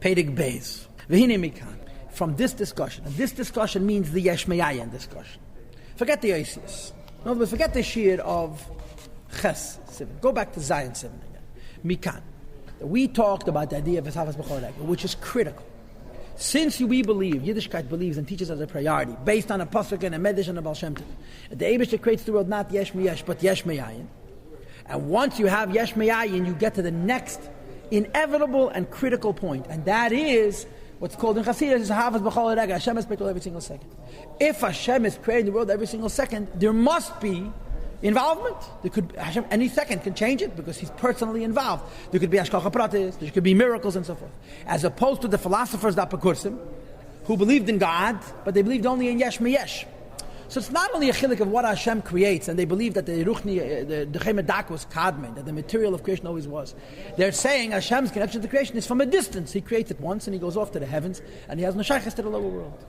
Pedig Beis. V'hine mikan. From this discussion, and this discussion means the Yesh Me'ayin discussion. Forget the Yossi. In other words, forget the shir of Ches Sivan. Go back to Zion Sivan again. Mikan. We talked about the idea of Esavas B'chol Regel, which is critical. Since we believe, Yiddishkeit believes and teaches as a priority, based on a Pasuk and a Medrash and a Baal Shem Tov, the Eibishter creates the world not Yesh Me'yesh, but Yesh Me'ayin. And once you have Yesh Me'ayin, you get to the next inevitable and critical point, and that is what's called in Chassidus is Havas B'chol Regel. Hashem is created every single second. If Hashem is creating the world every single second, there must be involvement. There could Hashem any second can change it because He's personally involved. There could be Hashgacha Pratis, there could be miracles and so forth. As opposed to the philosophers that Apakursim, who believed in God, but they believed only in Yesh Me'yesh. So it's not only a chilik of what Hashem creates, and they believe that the Ruchni, the Chemedak was Kadmen, that the material of creation always was. They're saying Hashem's connection to creation is from a distance. He creates it once and He goes off to the heavens, and He has no shaykhs to the lower world.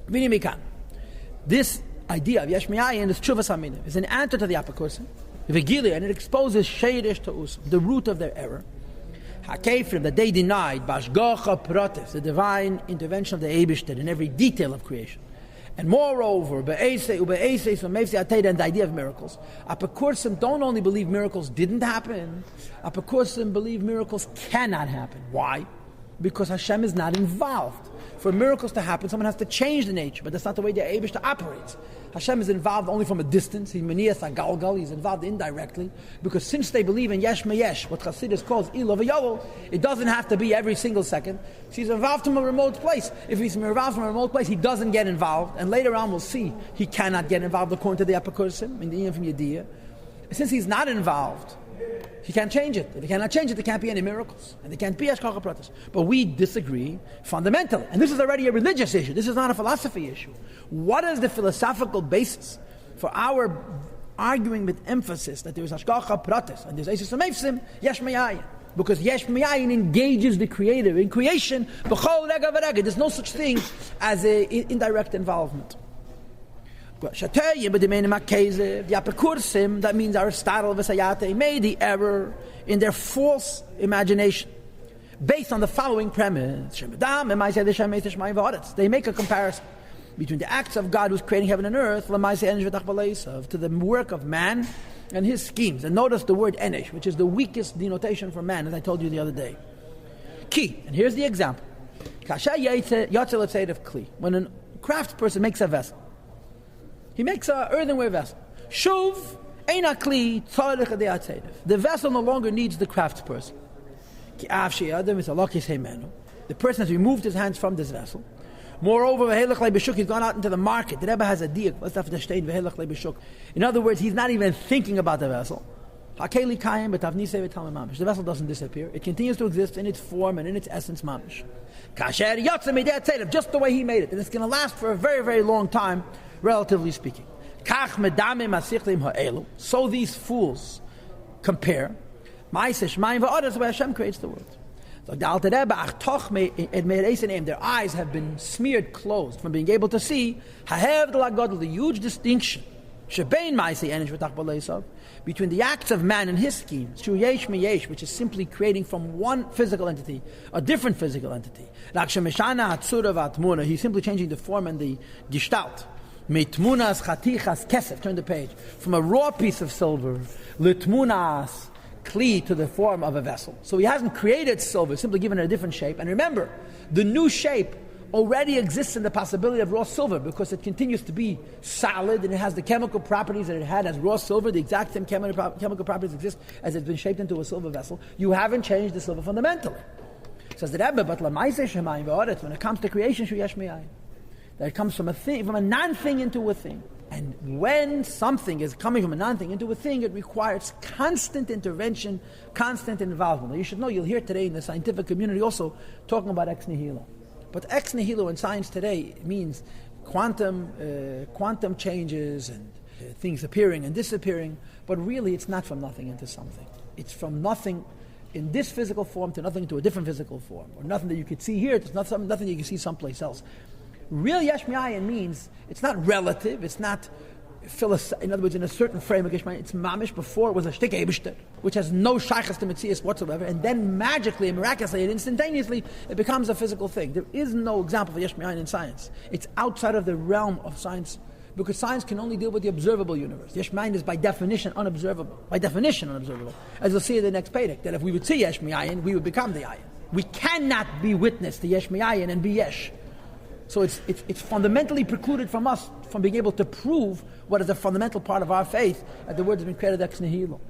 V'hine mikan. This idea of Yesh Me'ayin is Tshuvas Aminim. It's an answer to the Apakursim, V'gili, and it exposes Sheirish to Us, the root of their error. HaKefrim, that they denied Bashgacha Pratis, the divine intervention of the Eibishter in every detail of creation. And moreover, and the idea of miracles. Apakursim don't only believe miracles didn't happen, Apakursim believe miracles cannot happen. Why? Because Hashem is not involved. For miracles to happen, someone has to change the nature, but that's not the way the Eibishter operates. Hashem is involved only from a distance. He's Meniyas HaGalgal, He's involved indirectly, because since they believe in Yesh Me'yesh, what Chassidus calls Ilo V'Yolo, it doesn't have to be every single second. So He's involved from a remote place. If He's involved from a remote place, He doesn't get involved, and later on we'll see He cannot get involved according to the Apakursim, in the Iyam from Yediyah. Since He's not involved, He can't change it. If He cannot change it, there can't be any miracles. And there can't be Hashgacha Pratis. But we disagree fundamentally. And this is already a religious issue. This is not a philosophy issue. What is the philosophical basis for our arguing with emphasis that there is Hashgacha Pratis and there's Eisus Meifsim, Yesh Me'ayin? Because Yesh Me'ayin engages the Creator in creation. B'chol rega v'rega. There's no such thing as indirect involvement. The Apakursim, that means Aristotle Vesayate, made the error in their false imagination based on the following premise. They make a comparison between the acts of God who's creating heaven and earth to the work of man and his schemes. And notice the word Enesh, which is the weakest denotation for man, as I told you the other day. Key, and here's the example. When a craftsperson makes a vessel, he makes an earthenware vessel. Shuv eina kli tzarich adei. The vessel no longer needs the craftsperson. The person has removed his hands from this vessel. Moreover, he's gone out into the market. The Rebbe has a diak. In other words, he's not even thinking about the vessel. The vessel doesn't disappear. It continues to exist in its form and in its essence, mamish. Just the way he made it. And it's going to last for a very, very long time, relatively speaking. So these fools compare where Hashem creates the world. Their eyes have been smeared closed from being able to see the huge distinction between the acts of man and his schemes, which is simply creating from one physical entity a different physical entity. He's simply changing the form and the gestalt. Turn the page. From a raw piece of silver, litmunas kli, to the form of a vessel. So he hasn't created silver, simply given it a different shape. And remember, the new shape already exists in the possibility of raw silver because it continues to be solid and it has the chemical properties that it had as raw silver. The exact same chemical properties exist as it's been shaped into a silver vessel. You haven't changed the silver fundamentally. Says the Rebbe, but when it comes to creation, that it comes from a thing, from a non-thing into a thing. And when something is coming from a non-thing into a thing, it requires constant intervention, constant involvement. Now you should know, you'll hear today in the scientific community also talking about ex nihilo. But ex nihilo in science today means quantum changes and things appearing and disappearing. But really, it's not from nothing into something. It's from nothing in this physical form to nothing to a different physical form, or nothing that you could see here to nothing you can see someplace else. Real Yesh Me'ayin means it's not relative, it's not in other words, in a certain frame of Yeshmayim, it's mamish. Before it was a shtik eibishter, which has no shaychus to Metzias whatsoever, and then magically and miraculously and instantaneously it becomes a physical thing. There is no example of Yeshmayim in science. It's outside of the realm of science, because science can only deal with the observable universe. Yeshmayim is by definition unobservable. By definition unobservable. As you'll see in the next Perek, that if we would see Yeshmayim, we would become the ayin. We cannot be witness to Yeshmayim and be Yesh. So it's fundamentally precluded from us from being able to prove what is a fundamental part of our faith, that the word has been created ex nihilo.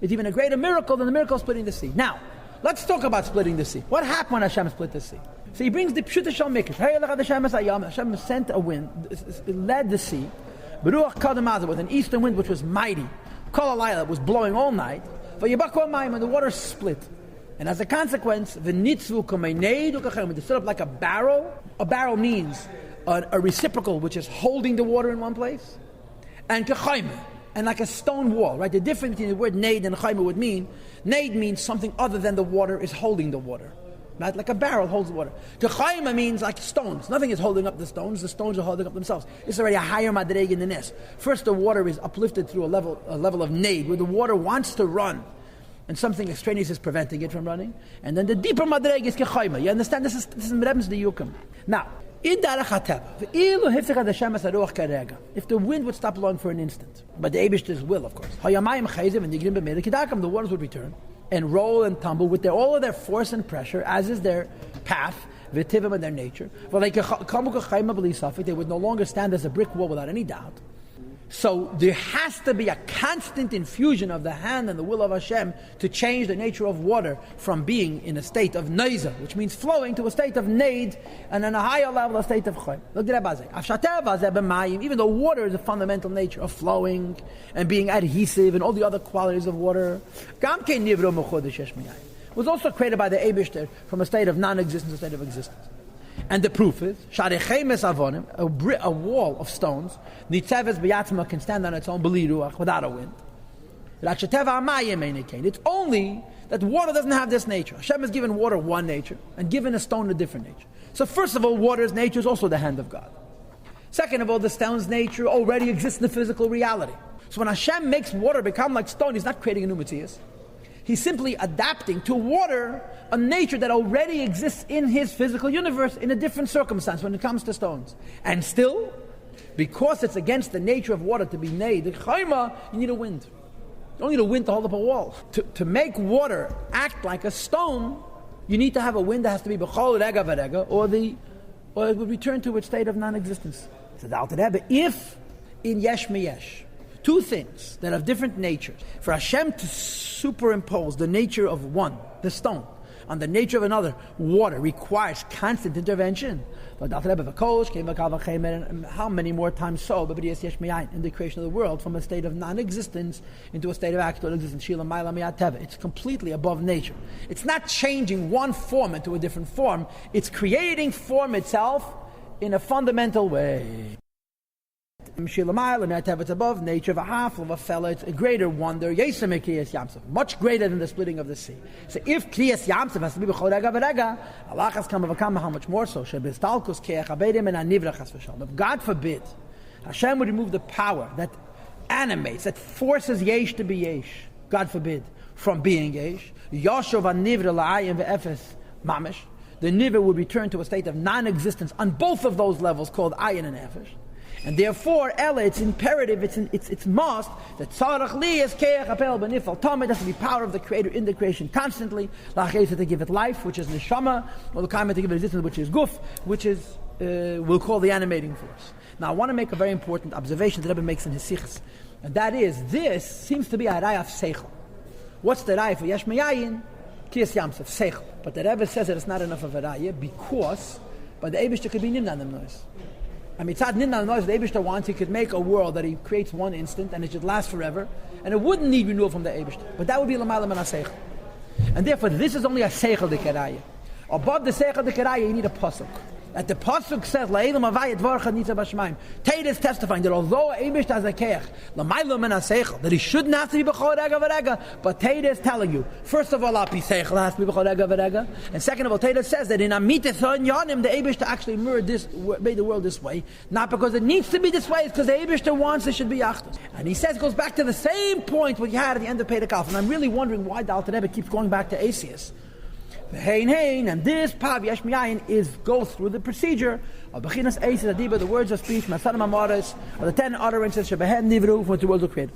It's even a greater miracle than the miracle of splitting the sea. Now, let's talk about splitting the sea. What happened when Hashem split the sea? So he brings the Pshuta Shal Mikdash. Hashem sent a wind, led the sea, with an eastern wind which was mighty. Kol halayla was blowing all night. And the water split. And as a consequence, the nitzvu kameid they stood up like a barrel. A barrel means a reciprocal which is holding the water in one place, and kachayim, and like a stone wall. Right? The difference between the word neid and chayim would mean neid means something other than the water is holding the water. Right? Like a barrel holds the water. Kachayim means like stones. Nothing is holding up the stones. The stones are holding up themselves. It's already a higher madreg in the nest. First, the water is uplifted through a level of neid, where the water wants to run, and something extraneous is preventing it from running. And then the deeper madreg is kechayma. You understand? This is Rebbe's diyukim. Now, in Darach HaTeva, if the wind would stop blowing for an instant, but the Eibishter's will, of course, the waters would return and roll and tumble with all of their force and pressure, as is their path, v'tivim and their nature. They would no longer stand as a brick wall without any doubt. So there has to be a constant infusion of the hand and the will of Hashem to change the nature of water from being in a state of neiza, which means flowing, to a state of neid, and on a higher level a state of chayim. Look at that. Even though water is a fundamental nature of flowing and being adhesive and all the other qualities of water, was also created by the Eibishter from a state of non-existence to a state of existence. And the proof is, a wall of stones, can stand on its own without a wind. It's only that water doesn't have this nature. Hashem has given water one nature and given a stone a different nature. So first of all, water's nature is also the hand of God. Second of all, the stone's nature already exists in the physical reality. So when Hashem makes water become like stone, He's not creating a new Metzias. He's simply adapting to water a nature that already exists in His physical universe in a different circumstance when it comes to stones. And still, because it's against the nature of water to be made, the chayma, you need a wind. You don't need a wind to hold up a wall. To make water act like a stone, you need to have a wind that has to be b'chol rega v'rega, or it would return to its state of non-existence. So the Alter Rebbe, if in yesh miyesh, two things that have different natures, for Hashem to superimpose the nature of one, the stone, on the nature of another, water, requires constant intervention. How many more times so, in the creation of the world, from a state of non-existence into a state of actual existence. It's completely above nature. It's not changing one form into a different form. It's creating form itself in a fundamental way. It's above nature of a half of a fella. It's a greater wonder, much greater than the splitting of the sea. So if Kriyas Yamsef has to be b'chol rega v'rega, Allah has come how much more so? If God forbid, Hashem would remove the power that animates, that forces yesh to be yesh, God forbid, from being yesh, Yashov anivra la'ayim ve'efes mamish, the nivra would return to a state of non-existence on both of those levels called ayin and efesh. And therefore, Ella, it's imperative, it's must, that Tzarach li is keach apel benifal tamid, has to be power of the Creator in the creation constantly. Lachayis to give it life, which is neshama, or the kaima to give it existence, which is guf, which is, we'll call the animating force. Now, I want to make a very important observation that Rebbe makes in his sichos, and that is, this seems to be a raya of seichel. What's the raya for yesh meyayin? Kiyas yamsef, seichel. But the Rebbe says that it's not enough of a raya, because, but the Eibishter could be nimnan them noise. I mean, tzad ninna noise, the Eibishter wants, He could make a world that He creates one instant and it should last forever, and it wouldn't need renewal from the Eibishter. But that would be l'mayla min ha-seichel. And therefore, this is only a seichel de keraya. Above the seichel de keraya, you need a pasuk. That the pasuk says, "La'elam avayit dvarcha nitzav b'shemaim." Tate is testifying that although Eibush has a keach, l'maylo min haseichel, that he shouldn't have to be b'chol rega v'rega, but Tate is telling you, first of all, api seichel has to be b'chol rega v'rega, and second of all, Tate says that in amitis ha'inyanim, the Eibush actually made the world this way, not because it needs to be this way, it's because the Eibush wants it should be achdus. And he says, goes back to the same point what you had at the end of Perek Aleph, and I'm really wondering why the Alter Rebbe keeps going back to Asius. And this pav yesh miyayin goes through the procedure of bechinas eis adiba, the words of speech, masanim amaris, or the 10 utterances shebehen nivru, from which the world was created.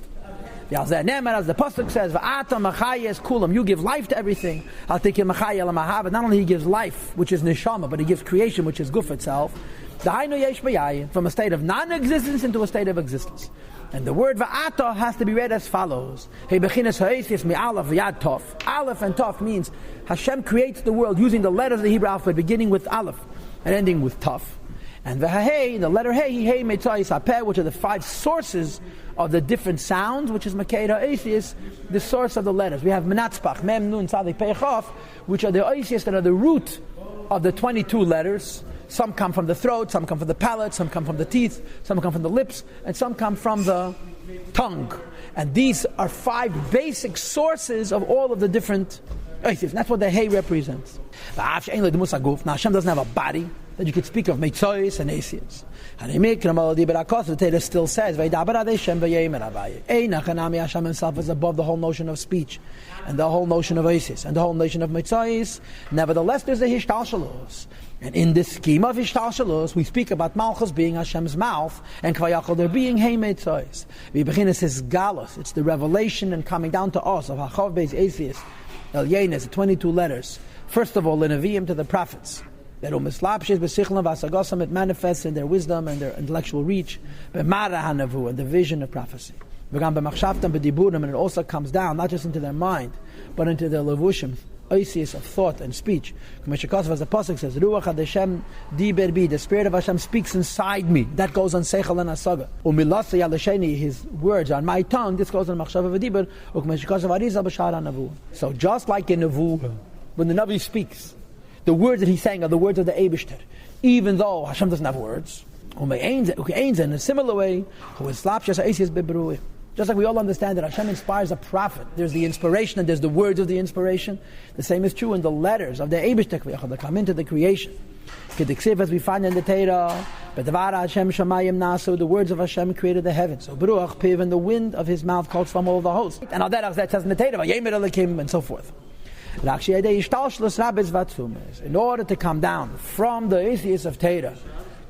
As the pasuk says, "Va'ata machayes kulam," you give life to everything. I'll take you machayel mahava. Not only he gives life, which is neshama, but he gives creation, which is guf itself. The hainu yesh miyayin, from a state of non-existence into a state of existence. And the word va'ata has to be read as follows. Hey bechinas ha'esis mi aleph v'yad tov. Aleph and tov means Hashem creates the world using the letters of the Hebrew alphabet, beginning with aleph and ending with tov. And v'ha'hei, the letter hey metzayis ha'peh, which are the 5 sources of the different sounds, which is makei ha'esis, the source of the letters. We have menatzpach, mem, nun, tzadik, pei, chaf, which are the esis that are the root of the 22 letters. Some come from the throat, some come from the palate, some come from the teeth, some come from the lips, and some come from the tongue. And these are 5 basic sources of all of the different esis. That's what the hey represents. Now Hashem doesn't have a body that you could speak of metzois and esis. The Torah still says, Hashem himself is above the whole notion of speech, and the whole notion of esis, and the whole notion of metzois. Nevertheless, there's a hishtalshalos. And in this scheme of hishtalshalos, we speak about Malchus being Hashem's mouth, and Kvayachol there being Hey Metzois. We begin as his galus. It's the revelation and coming down to us of Hachav Beis Esis, El Yenes, the 22 letters. First of all, the Nevi'im to the prophets. It manifests in their wisdom and their intellectual reach. And the vision of prophecy. And it also comes down, not just into their mind, but into their levushim, oisius of thought and speech. As the pasuk says, Ruach Hashem diber bi, the Spirit of Hashem speaks inside me. That goes on Seichel and Asaga. Umilasei alasheni, his words on my tongue. This goes on Machshava v'diber. So just like in Nevuah, when the Navi speaks, the words that he's saying are the words of the Eibishter, even though Hashem doesn't have words. In a similar way, just like we all understand that Hashem inspires a prophet, there's the inspiration and there's the words of the inspiration. The same is true in the letters of the Eibishter that come into the creation. As we find in the Torah, the words of Hashem created the heavens. So Baruch Piv, and the wind of his mouth calls from all the hosts. And all that says in the Torah, and so forth. In order to come down from the atheist of Torah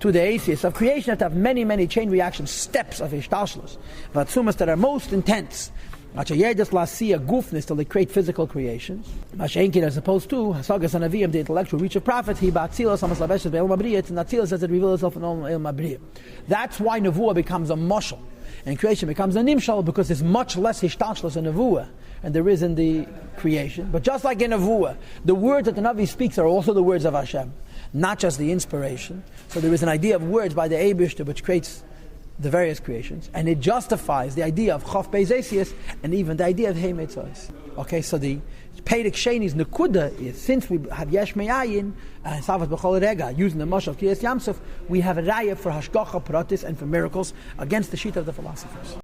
to the atheist of creation, you have to have many, many chain reaction steps of Ishtalshlus, Vatsumas that are most intense. Gufness till they create physical creations. As opposed to Hasagas and Aviyam, the intellectual reach of prophets, he Batzilas, Amaslavesh, Be'el Mabriya, it's Natzilas as it reveals itself in El Mabriya. That's why Nevuah becomes a mushal, and creation becomes a nimshal, because there's much less Ishtalshlus in Nevuah and there is in the creation. But just like in Nevuah, the words that the Navi speaks are also the words of Hashem, not just the inspiration. So there is an idea of words by the Eibishter which creates the various creations, and it justifies the idea of Chof Beis Eisius and even the idea of Hey Metzois. Okay, so the Perek Sheni's Nekuda is, since we have Yesh Me'ayin and Savas B'chol Rega, using the Moshe of Kriyas Yamsuf, we have a raya for Hashgacha Pratis and for miracles against the sheet of the philosophers.